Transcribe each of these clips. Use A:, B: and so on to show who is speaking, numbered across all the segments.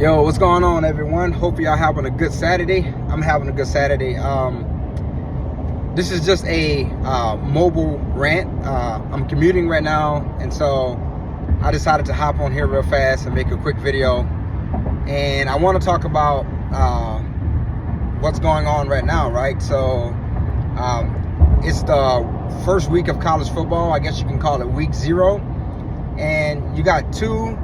A: Yo, what's going on, everyone? Hope y'all having a good Saturday. I'm having a good Saturday. This is just a mobile rant. I'm commuting right now, and so I decided to hop on here real fast and make a quick video. And I want to talk about what's going on right now, right? So it's the first week of college football. I guess you can call it week 0. And you got two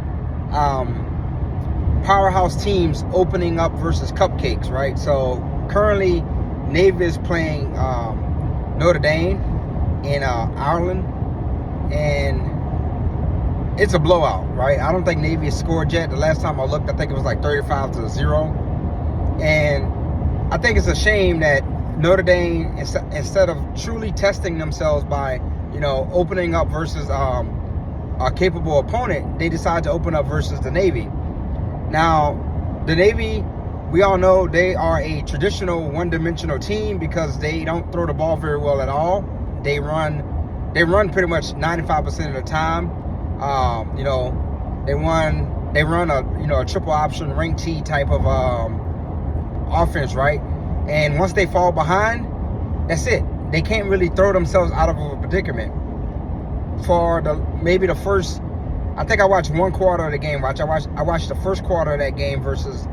A: powerhouse teams opening up versus cupcakes, right? So currently Navy is playing Notre Dame in Ireland, and it's a blowout, right? I don't think Navy has scored yet. The last time I looked, I think it was like 35-0. And I think it's a shame that Notre Dame, instead of truly testing themselves by, opening up versus a capable opponent, they decide to open up versus the Navy. Now, the Navy, we all know they are a traditional one-dimensional team because they don't throw the ball very well at all. They run pretty much 95% of the time. They run a triple option ring T type of offense, right? And once they fall behind, that's it. They can't really throw themselves out of a predicament. For maybe the first, I think I watched one quarter of the game. I watched the first quarter of that game versus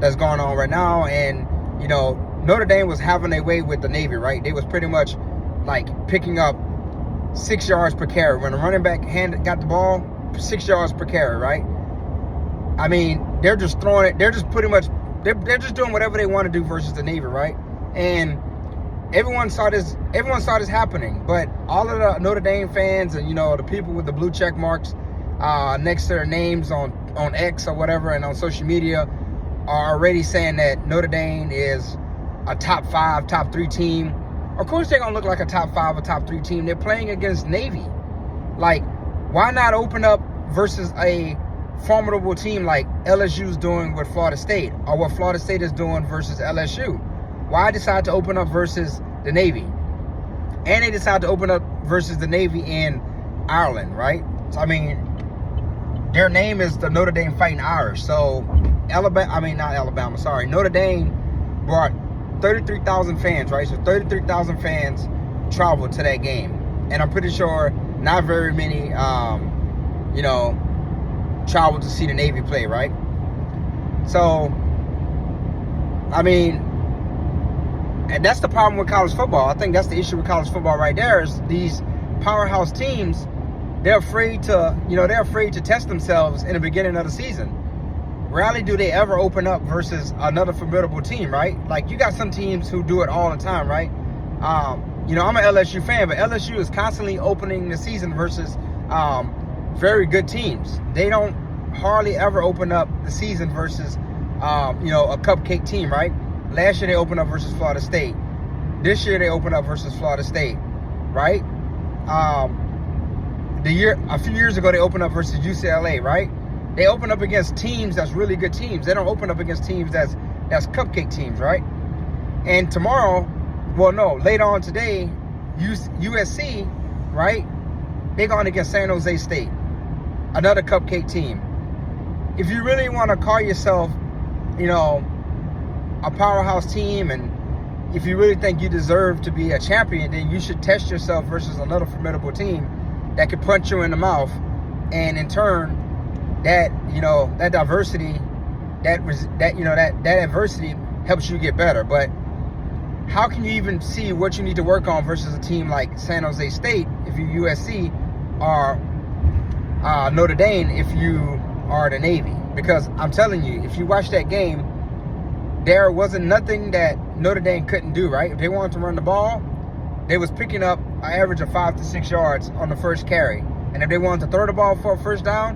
A: that's going on right now. And Notre Dame was having their way with the Navy, right? They was pretty much like picking up 6 yards per carry. When the running back got the ball, 6 yards per carry, right? I mean, they're just throwing it. They're just pretty much they're just doing whatever they want to do versus the Navy, right? And everyone saw this happening, but all of the Notre Dame fans and the people with the blue check marks next to their names on X or whatever and on social media are already saying that Notre Dame is a top 5, top 3 team. Of course they're gonna look like a top 5 or top 3 team. They're playing against Navy. Like, why not open up versus a formidable team like LSU's doing with Florida State, or what Florida State is doing versus LSU? Why decide to open up versus the Navy? And they decide to open up versus the Navy in Ireland, right? So, I mean, their name is the Notre Dame Fighting Irish. So Notre Dame brought 33,000 fans, right? So 33,000 fans traveled to that game. And I'm pretty sure not very many, traveled to see the Navy play, right? So, I mean, and that's the problem with college football. I think that's the issue with college football right there, is these powerhouse teams, they're afraid to test themselves in the beginning of the season. Rarely do they ever open up versus another formidable team, right? Like, you got some teams who do it all the time, right? I'm an LSU fan, but LSU is constantly opening the season versus very good teams. They don't hardly ever open up the season versus a cupcake team, right? Last year they opened up versus Florida State. This year they opened up versus Florida State, right? A few years ago they opened up versus UCLA, right? They open up against teams that's really good teams. They don't open up against teams that's cupcake teams, right? And later on today, USC, right? They're going against San Jose State, another cupcake team. If you really want to call yourself, a powerhouse team, and if you really think you deserve to be a champion, then you should test yourself versus another formidable team that could punch you in the mouth, and in turn, that diversity, that adversity helps you get better. But how can you even see what you need to work on versus a team like San Jose State if you USC, or Notre Dame if you are the Navy? Because I'm telling you, if you watch that game, there wasn't nothing that Notre Dame couldn't do, right? If they wanted to run the ball, they was picking up an average of 5 to 6 yards on the first carry. And if they wanted to throw the ball for a first down,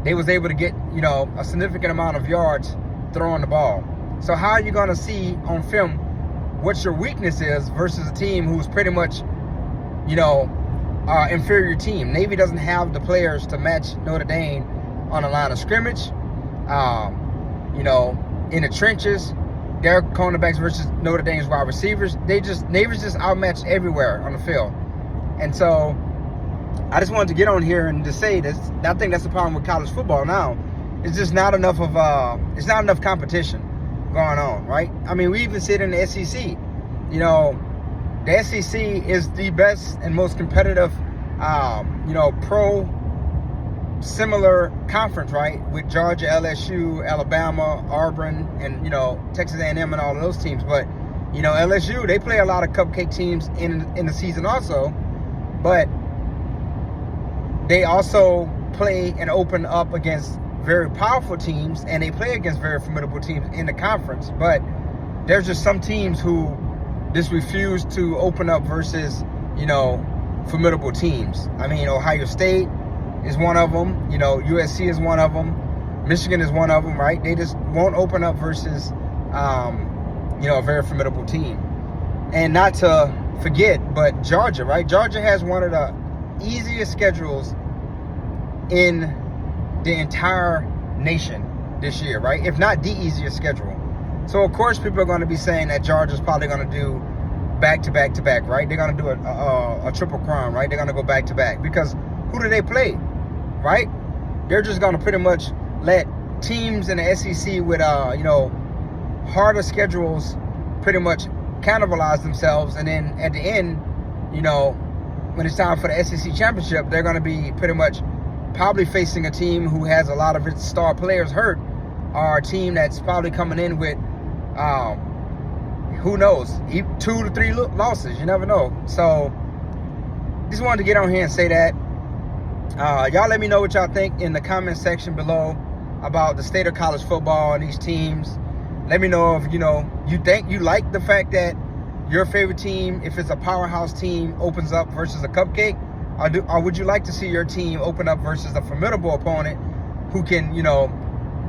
A: they was able to get, a significant amount of yards throwing the ball. So how are you going to see on film what your weakness is versus a team who's pretty much, inferior team? Navy doesn't have the players to match Notre Dame on the line of scrimmage. In the trenches, their cornerbacks versus Notre Dame's wide receivers, Navy's just outmatched everywhere on the field. And so I just wanted to get on here and just say this. I think that's the problem with college football now, it's just not enough of it's not enough competition going on, right? I mean, we even see it in the SEC. You know, the SEC is the best and most competitive, you know, similar conference, right? With Georgia, LSU, Alabama, Auburn, and, you know, Texas A&M and all of those teams. But, you know, LSU, they play a lot of cupcake teams in the season also. But they also play and open up against very powerful teams, and they play against very formidable teams in the conference. But there's just some teams who just refuse to open up versus, you know, formidable teams. I mean, Ohio State is one of them. You know, USC is one of them. Michigan is one of them, right? They just won't open up versus, you know, a very formidable team. And not to forget, but Georgia, right? Georgia has one of the easiest schedules in the entire nation this year, right? If not the easiest schedule. So, of course, people are going to be saying that Georgia's probably going to do back-to-back-to-back, right? They're going to do a triple crown, right? They're going to go back-to-back. Because who do they play, right? They're just going to pretty much let teams in the SEC with, you know, harder schedules pretty much cannibalize themselves. And then at the end, you know, when it's time for the SEC championship, they're going to be pretty much probably facing a team who has a lot of its star players hurt, or a team that's probably coming in with, who knows, 2 to 3 losses. You never know. So just wanted to get on here and say that. Y'all let me know what y'all think in the comment section below about the state of college football and these teams. Let me know if, you know, you think you like the fact that your favorite team, if it's a powerhouse team, opens up versus a cupcake. Or would you like to see your team open up versus a formidable opponent who can, you know,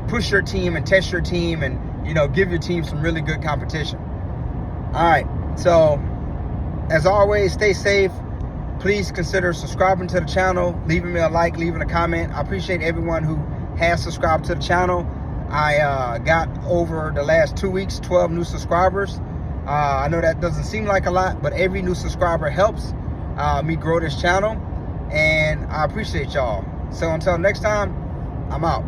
A: push your team and test your team and, you know, give your team some really good competition? All right. So, as always, stay safe. Please consider subscribing to the channel, leaving me a like, leaving a comment. I appreciate everyone who has subscribed to the channel. I got over the last 2 weeks, 12 new subscribers. I know that doesn't seem like a lot, but every new subscriber helps me grow this channel, and I appreciate y'all. So until next time, I'm out.